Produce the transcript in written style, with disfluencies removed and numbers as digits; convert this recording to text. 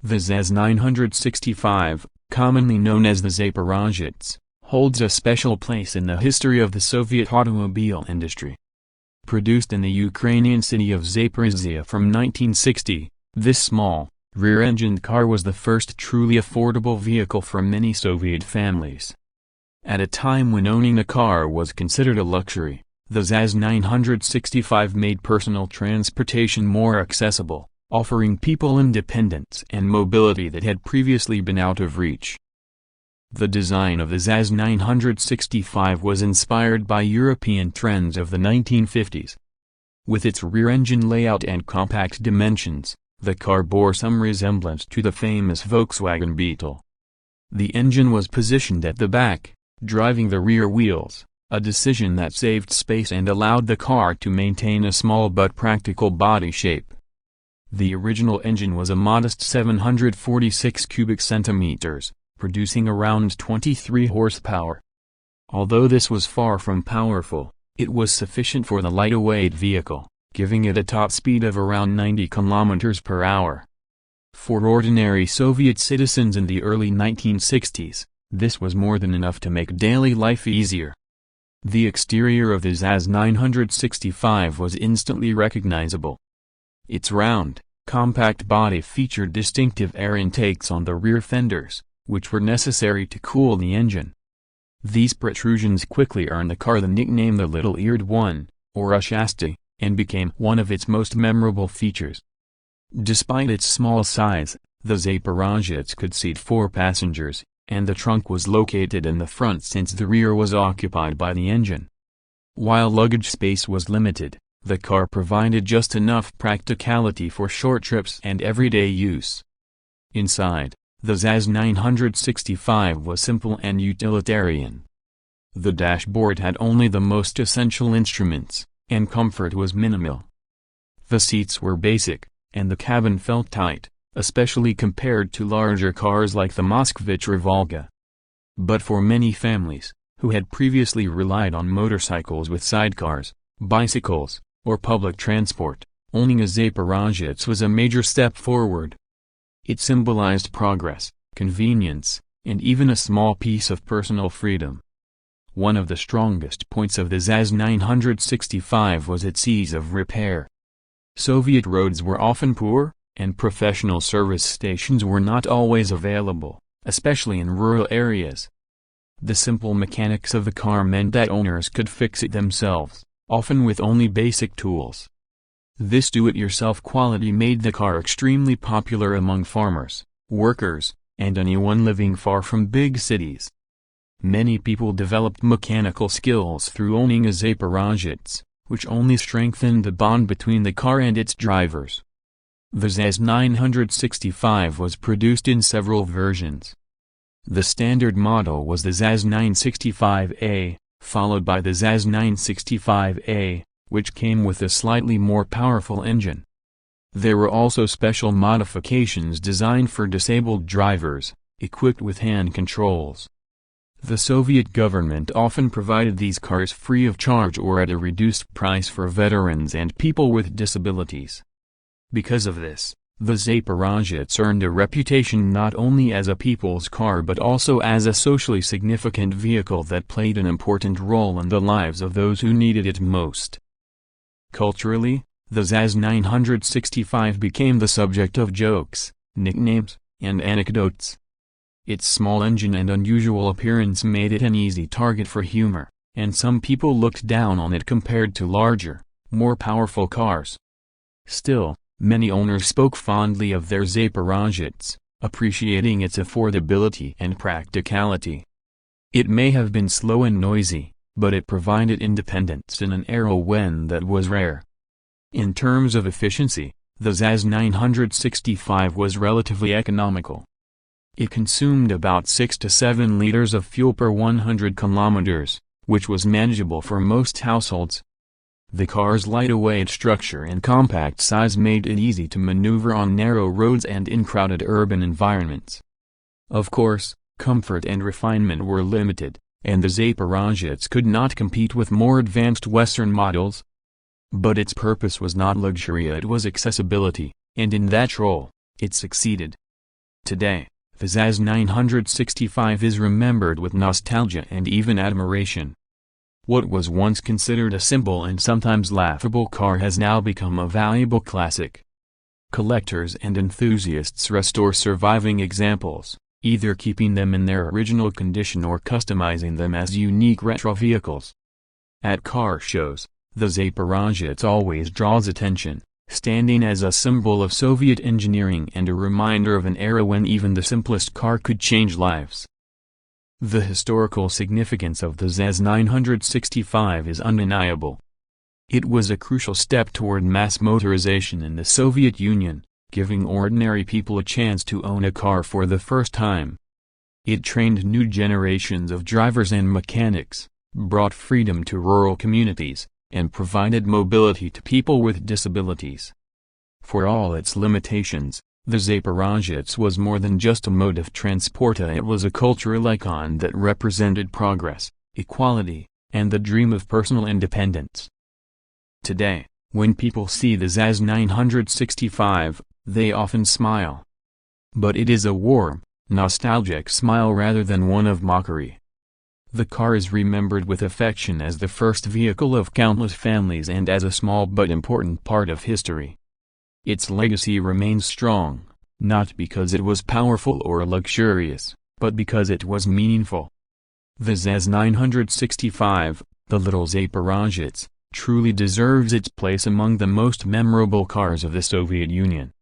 The ZAZ-965, commonly known as the Zaporozhets, holds a special place in the history of the Soviet automobile industry. Produced in the Ukrainian city of Zaporizhzhia from 1960, this small, rear-engined car was the first truly affordable vehicle for many Soviet families. At a time when owning a car was considered a luxury, the ZAZ-965 made personal transportation more accessible, offering people independence and mobility that had previously been out of reach. The design of the ZAZ-965 was inspired by European trends of the 1950s. With its rear-engine layout and compact dimensions, the car bore some resemblance to the famous Volkswagen Beetle. The engine was positioned at the back, driving the rear wheels, a decision that saved space and allowed the car to maintain a small but practical body shape. The original engine was a modest 746 cubic centimeters, producing around 23 horsepower. Although this was far from powerful, it was sufficient for the lightweight vehicle, giving it a top speed of around 90 kilometers per hour. For ordinary Soviet citizens in the early 1960s, this was more than enough to make daily life easier. The exterior of the ZAZ-965 was instantly recognizable. Its round, compact body featured distinctive air intakes on the rear fenders, which were necessary to cool the engine. These protrusions quickly earned the car the nickname the Little-Eared One, or Ushasty, and became one of its most memorable features. Despite its small size, the Zaporozhets could seat 4 passengers, and the trunk was located in the front since the rear was occupied by the engine. While luggage space was limited, the car provided just enough practicality for short trips and everyday use. Inside, the ZAZ-965 was simple and utilitarian. The dashboard had only the most essential instruments, and comfort was minimal. The seats were basic, and the cabin felt tight, especially compared to larger cars like the Moskvich or Volga. But for many families, who had previously relied on motorcycles with sidecars, bicycles, or public transport, owning a Zaporozhets was a major step forward. It symbolized progress, convenience, and even a small piece of personal freedom. One of the strongest points of the ZAZ-965 was its ease of repair. Soviet roads were often poor, and professional service stations were not always available, especially in rural areas. The simple mechanics of the car meant that owners could fix it themselves, often with only basic tools. This do-it-yourself quality made the car extremely popular among farmers, workers, and anyone living far from big cities. Many people developed mechanical skills through owning a Zaporozhets, which only strengthened the bond between the car and its drivers. The ZAZ-965 was produced in several versions. The standard model was the ZAZ-965A, followed by the ZAZ-965A, which came with a slightly more powerful engine. There were also special modifications designed for disabled drivers, equipped with hand controls. The Soviet government often provided these cars free of charge or at a reduced price for veterans and people with disabilities. Because of this, the Zaporozhets earned a reputation not only as a people's car but also as a socially significant vehicle that played an important role in the lives of those who needed it most. Culturally, the ZAZ-965 became the subject of jokes, nicknames, and anecdotes. Its small engine and unusual appearance made it an easy target for humor, and some people looked down on it compared to larger, more powerful cars. Still, many owners spoke fondly of their Zaporozhets, appreciating its affordability and practicality. It may have been slow and noisy, but it provided independence in an era when that was rare. In terms of efficiency, the ZAZ-965 was relatively economical. It consumed about 6 to 7 liters of fuel per 100 kilometers, which was manageable for most households. The car's lightweight structure and compact size made it easy to maneuver on narrow roads and in crowded urban environments. Of course, comfort and refinement were limited, and the Zaporozhets could not compete with more advanced Western models. But its purpose was not luxury, it was accessibility, and in that role, it succeeded. Today, the ZAZ-965 is remembered with nostalgia and even admiration. What was once considered a simple and sometimes laughable car has now become a valuable classic. Collectors and enthusiasts restore surviving examples, either keeping them in their original condition or customizing them as unique retro vehicles. At car shows, the Zaporozhets always draws attention, standing as a symbol of Soviet engineering and a reminder of an era when even the simplest car could change lives. The historical significance of the ZAZ-965 is undeniable. It was a crucial step toward mass motorization in the Soviet Union, giving ordinary people a chance to own a car for the first time. It trained new generations of drivers and mechanics, brought freedom to rural communities, and provided mobility to people with disabilities. For all its limitations, the Zaporozhets was more than just a mode of transport. It was a cultural icon that represented progress, equality, and the dream of personal independence. Today, when people see the ZAZ-965, they often smile. But it is a warm, nostalgic smile rather than one of mockery. The car is remembered with affection as the first vehicle of countless families and as a small but important part of history. Its legacy remains strong, not because it was powerful or luxurious, but because it was meaningful. The ZAZ-965, the little Zaporozhets, truly deserves its place among the most memorable cars of the Soviet Union.